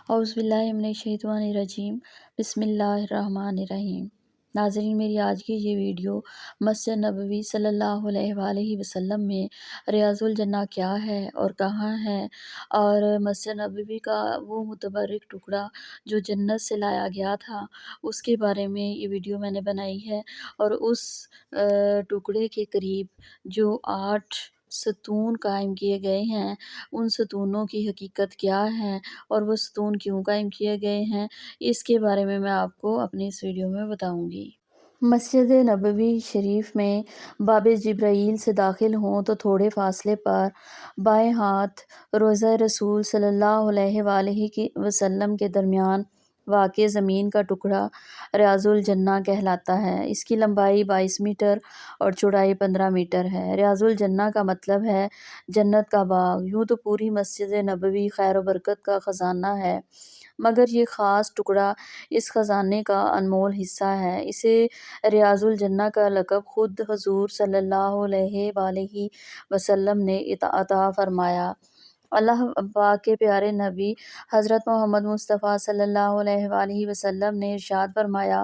اعوذ باللہ من الشیطان الرجیم، بسم اللہ الرحمن الرحیم۔ ناظرین، میری آج کی یہ ویڈیو مسجد نبوی صلی اللہ علیہ وآلہ وسلم میں ریاض الجنہ کیا ہے اور کہاں ہے، اور مسجد نبوی کا وہ متبرک ٹکڑا جو جنت سے لایا گیا تھا اس کے بارے میں یہ ویڈیو میں نے بنائی ہے، اور اس ٹکڑے کے قریب جو 8 ستون قائم کیے گئے ہیں ان ستونوں کی حقیقت کیا ہے اور وہ ستون کیوں قائم کیے گئے ہیں، اس کے بارے میں آپ کو اپنی اس ویڈیو میں بتاؤں گی۔ مسجد نبوی شریف میں باب جبرائیل سے داخل ہوں تو تھوڑے فاصلے پر بائیں ہاتھ روضہ رسول صلی اللہ علیہ وآلہ وسلم کے درمیان واقع زمین کا ٹکڑا ریاض الجنہ کہلاتا ہے۔ اس کی لمبائی 22 میٹر اور چوڑائی 15 میٹر ہے۔ ریاض الجنہ کا مطلب ہے جنت کا باغ۔ یوں تو پوری مسجد نبوی خیر و برکت کا خزانہ ہے، مگر یہ خاص ٹکڑا اس خزانے کا انمول حصہ ہے۔ اسے ریاض الجنہ کا لقب خود حضور صلی اللہ علیہ وآلہ وسلم نے عطا فرمایا۔ اللہ پاک کے پیارے نبی حضرت محمد مصطفیٰ صلی اللہ علیہ وآلہ وسلم نے ارشاد فرمایا،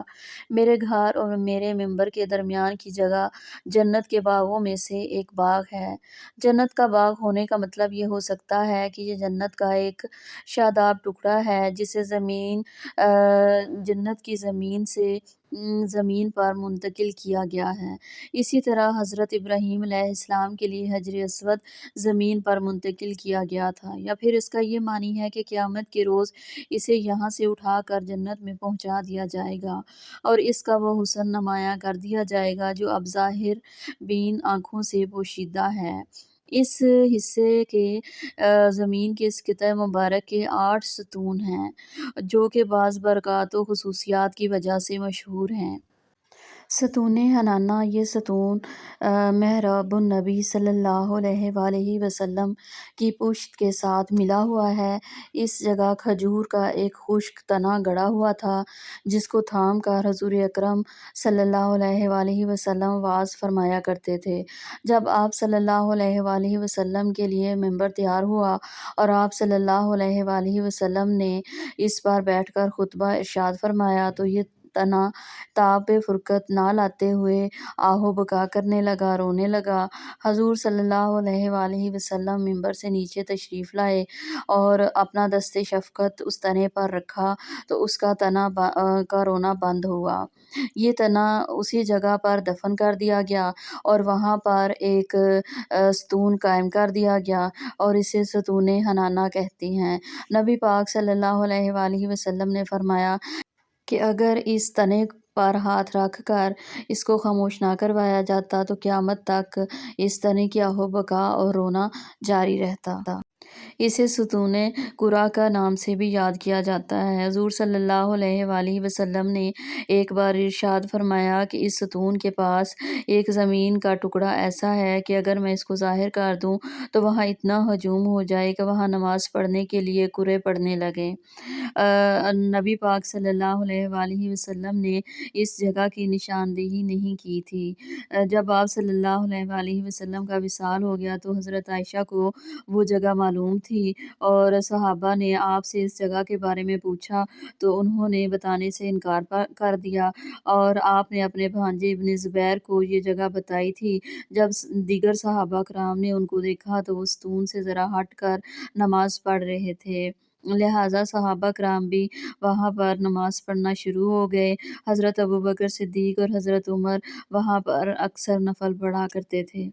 میرے گھر اور میرے منبر کے درمیان کی جگہ جنت کے باغوں میں سے ایک باغ ہے۔ جنت کا باغ ہونے کا مطلب یہ ہو سکتا ہے کہ یہ جنت کا ایک شاداب ٹکڑا ہے جسے جنت کی زمین سے زمین پر منتقل کیا گیا ہے۔ اسی طرح حضرت ابراہیم علیہ السلام کے لیے حجر اسود زمین پر منتقل کیا گیا تھا، یا پھر اس کا یہ معنی ہے کہ قیامت کے روز اسے یہاں سے اٹھا کر جنت میں پہنچا دیا جائے گا اور اس کا وہ حسن نمایاں کر دیا جائے گا جو اب ظاہر بین آنکھوں سے پوشیدہ ہے۔ اس حصے کے زمین کے اس قطع مبارک کے 8 ستون ہیں جو کہ بعض برکات و خصوصیات کی وجہ سے مشہور ہیں۔ ستون حنانہ، یہ ستون محراب النبی صلی اللہ علیہ وآلہ وسلم کی پشت کے ساتھ ملا ہوا ہے۔ اس جگہ کھجور کا ایک خشک تنا گڑا ہوا تھا جس کو تھام کر حضور اکرم صلی اللہ علیہ وآلہ وسلم وعظ فرمایا کرتے تھے۔ جب آپ صلی اللہ علیہ وآلہ وسلم کے لیے منبر تیار ہوا اور آپ صلی اللہ علیہ وآلہ وسلم نے اس پر بیٹھ کر خطبہ ارشاد فرمایا تو یہ تنا تاب فرقت نہ لاتے ہوئے آہ و بکا کرنے لگا، رونے لگا۔ حضور صلی اللہ علیہ وآلہ وسلم منبر سے نیچے تشریف لائے اور اپنا دست شفقت اس تنے پر رکھا تو اس کا تنا کا رونا بند ہوا۔ یہ تنا اسی جگہ پر دفن کر دیا گیا اور وہاں پر ایک ستون قائم کر دیا گیا اور اسے ستون حنانہ کہتے ہیں۔ نبی پاک صلی اللہ علیہ وآلہ وسلم نے فرمایا کہ اگر اس تنے پر ہاتھ رکھ کر اس کو خاموش نہ کروایا جاتا تو قیامت تک اس تنے کی آہ و بکا اور رونا جاری رہتا۔ اسے ستون قرا کا نام سے بھی یاد کیا جاتا ہے۔ حضور صلی اللہ علیہ وآلہ وسلم نے ایک بار ارشاد فرمایا کہ اس ستون کے پاس ایک زمین کا ٹکڑا ایسا ہے کہ اگر میں اس کو ظاہر کر دوں تو وہاں اتنا ہجوم ہو جائے کہ وہاں نماز پڑھنے کے لیے قرے پڑنے لگیں۔ نبی پاک صلی اللہ علیہ وآلہ وسلم نے اس جگہ کی نشاندہی نہیں کی تھی۔ جب آپ صلی اللہ علیہ وآلہ وسلم کا وصال ہو گیا تو حضرت عائشہ کو وہ جگہ معلوم تھی اور صحابہ نے آپ سے اس جگہ کے بارے میں پوچھا تو انہوں نے بتانے سے انکار کر دیا اور آپ نے اپنے بھانجے ابن زبیر کو یہ جگہ بتائی تھی۔ جب دیگر صحابہ کرام نے ان کو دیکھا تو وہ ستون سے ذرا ہٹ کر نماز پڑھ رہے تھے، لہٰذا صحابہ کرام بھی وہاں پر نماز پڑھنا شروع ہو گئے۔ حضرت ابوبکر صدیق اور حضرت عمر وہاں پر اکثر نفل پڑھا کرتے تھے۔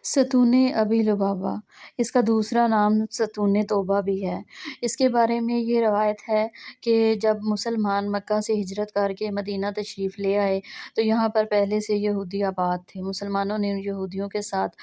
ستون ابی لبابہ، اس کا دوسرا نام ستون توبہ بھی ہے۔ اس کے بارے میں یہ روایت ہے کہ جب مسلمان مکہ سے ہجرت کر کے مدینہ تشریف لے آئے تو یہاں پر پہلے سے یہودی آباد تھے۔ مسلمانوں نے ان یہودیوں کے ساتھ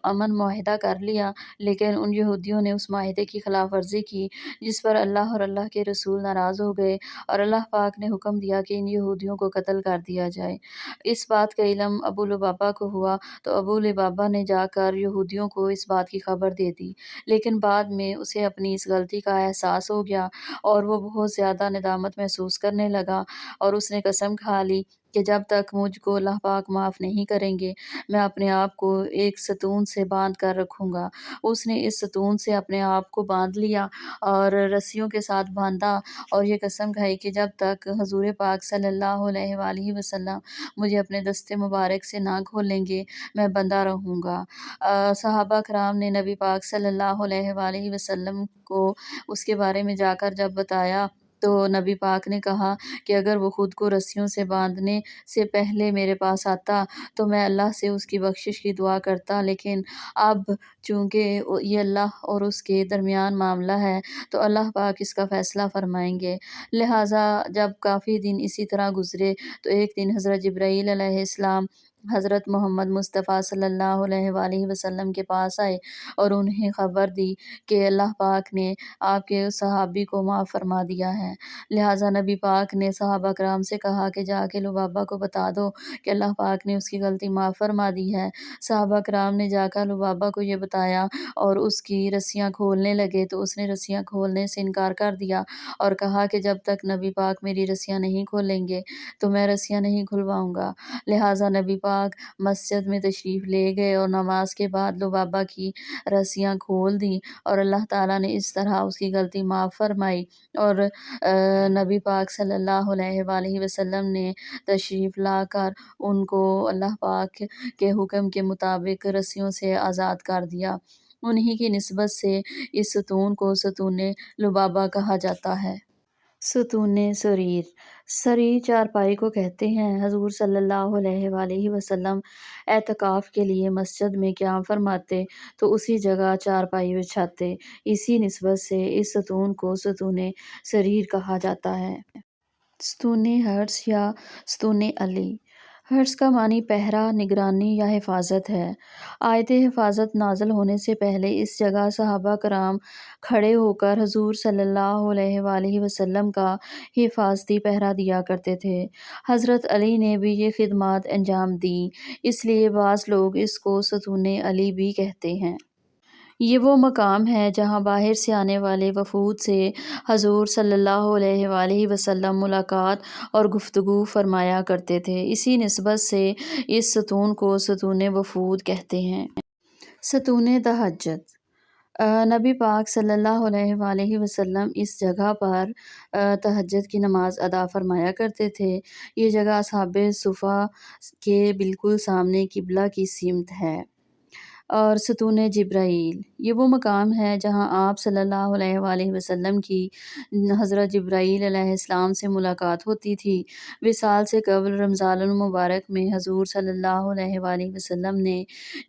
امن معاہدہ کر لیا، لیکن ان یہودیوں نے اس معاہدے کی خلاف ورزی کی جس پر اللہ اور اللہ کے رسول ناراض ہو گئے اور اللہ پاک نے حکم دیا کہ ان یہودیوں کو قتل کر دیا جائے۔ اس بات کا علم ابو لبابہ کو ہوا تو ابو لبابہ نے جا کر یہودیوں کو اس بات کی خبر دے دی، لیکن بعد میں اسے اپنی اس غلطی کا احساس ہو گیا اور وہ بہت زیادہ ندامت محسوس کرنے لگا اور اس نے قسم کھا لی کہ جب تک مجھ کو اللہ پاک معاف نہیں کریں گے میں اپنے آپ کو ایک ستون سے باندھ کر رکھوں گا۔ اس نے اس ستون سے اپنے آپ کو باندھ لیا اور رسیوں کے ساتھ باندھا اور یہ قسم کھائی کہ جب تک حضور پاک صلی اللہ علیہ وآلہ وسلم مجھے اپنے دستے مبارک سے نہ کھولیں گے میں بندہ رہوں گا۔ صحابہ کرام نے نبی پاک صلی اللہ علیہ وآلہ وسلم کو اس کے بارے میں جا کر جب بتایا تو نبی پاک نے کہا کہ اگر وہ خود کو رسیوں سے باندھنے سے پہلے میرے پاس آتا تو میں اللہ سے اس کی بخشش کی دعا کرتا، لیکن اب چونکہ یہ اللہ اور اس کے درمیان معاملہ ہے تو اللہ پاک اس کا فیصلہ فرمائیں گے۔ لہٰذا جب کافی دن اسی طرح گزرے تو ایک دن حضرت جبرائیل علیہ السلام حضرت محمد مصطفیٰ صلی اللہ علیہ وآلہ وسلم کے پاس آئے اور انہیں خبر دی کہ اللہ پاک نے آپ کے اس صحابی کو معاف فرما دیا ہے۔ لہٰذا نبی پاک نے صحابہ کرام سے کہا کہ جا کے لبابہ کو بتا دو کہ اللہ پاک نے اس کی غلطی معاف فرما دی ہے۔ صحابہ کرام نے جا کر لبابہ کو یہ بتایا اور اس کی رسیاں کھولنے لگے تو اس نے رسیاں کھولنے سے انکار کر دیا اور کہا کہ جب تک نبی پاک میری رسیاں نہیں کھولیں گے تو میں رسیاں نہیں کھلواؤں گا۔ لہٰذا نبی پاک مسجد میں تشریف لے گئے اور نماز کے بعد لبابہ کی رسیاں کھول دیں اور اللہ تعالیٰ نے اس طرح اس کی غلطی معاف فرمائی اور نبی پاک صلی اللہ علیہ وآلہ وسلم نے تشریف لا کر ان کو اللہ پاک کے حکم کے مطابق رسیوں سے آزاد کر دیا۔ انہی کی نسبت سے اس ستون کو ستون لبابہ کہا جاتا ہے۔ ستون سریر، سریر چارپائی کو کہتے ہیں۔ حضور صلی اللہ علیہ وآلہ وسلم اعتکاف کے لیے مسجد میں قیام فرماتے تو اسی جگہ چارپائی بچھاتے، اسی نسبت سے اس ستون کو ستون سریر کہا جاتا ہے۔ ستون حرس یا ستون علی، حرس کا معنی پہرا، نگرانی یا حفاظت ہے۔ آیت حفاظت نازل ہونے سے پہلے اس جگہ صحابہ کرام کھڑے ہو کر حضور صلی اللہ علیہ وآلہ وسلم کا حفاظتی پہرا دیا کرتے تھے۔ حضرت علی نے بھی یہ خدمات انجام دیں، اس لیے بعض لوگ اس کو ستون علی بھی کہتے ہیں۔ یہ وہ مقام ہے جہاں باہر سے آنے والے وفود سے حضور صلی اللہ علیہ وآلہ وسلم ملاقات اور گفتگو فرمایا کرتے تھے، اسی نسبت سے اس ستون کو ستون وفود کہتے ہیں۔ ستون تہجد، نبی پاک صلی اللہ علیہ وآلہ وسلم اس جگہ پر تہجد کی نماز ادا فرمایا کرتے تھے۔ یہ جگہ اصحاب صفہ کے بالکل سامنے قبلہ کی سمت ہے۔ اور ستون جبرائیل، یہ وہ مقام ہے جہاں آپ صلی اللہ علیہ وآلہ وسلم کی حضرت جبرائیل علیہ السلام سے ملاقات ہوتی تھی۔ وصال سے قبل رمضان المبارک میں حضور صلی اللہ علیہ وآلہ وسلم نے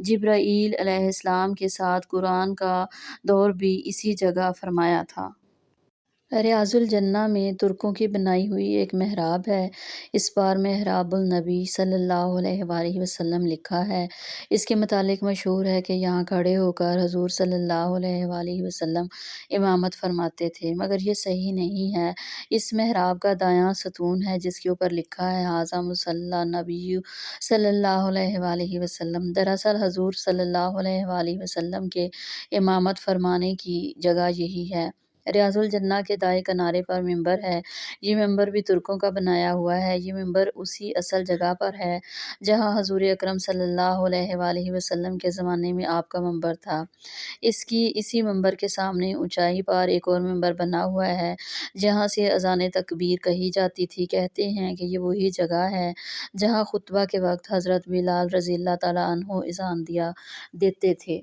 جبرائیل علیہ السلام کے ساتھ قرآن کا دور بھی اسی جگہ فرمایا تھا۔ ریاض الجنہ میں ترکوں کی بنائی ہوئی ایک محراب ہے، اس پر محراب النبی صلی اللہ علیہ وآلہ وسلم لکھا ہے۔ اس کے متعلق مشہور ہے کہ یہاں کھڑے ہو کر حضور صلی اللہ علیہ وآلہ وسلم امامت فرماتے تھے، مگر یہ صحیح نہیں ہے۔ اس محراب کا دایاں ستون ہے جس کے اوپر لکھا ہے ھذا مصلی النبی صلی اللہ علیہ وآلہ وسلم۔ دراصل حضور صلی اللہ علیہ وآلہ وسلم کے امامت فرمانے کی جگہ یہی ہے۔ ریاض الجنہ کے دائیں کنارے پر ممبر ہے، یہ ممبر بھی ترکوں کا بنایا ہوا ہے۔ یہ ممبر اسی اصل جگہ پر ہے جہاں حضور اکرم صلی اللہ علیہ وآلہ وسلم کے زمانے میں آپ کا ممبر تھا۔ اسی ممبر کے سامنے اونچائی پر ایک اور ممبر بنا ہوا ہے جہاں سے اذان تکبیر کہی جاتی تھی۔ کہتے ہیں کہ یہ وہی جگہ ہے جہاں خطبہ کے وقت حضرت بلال رضی اللہ تعالیٰ عنہ اذان دیتے تھے۔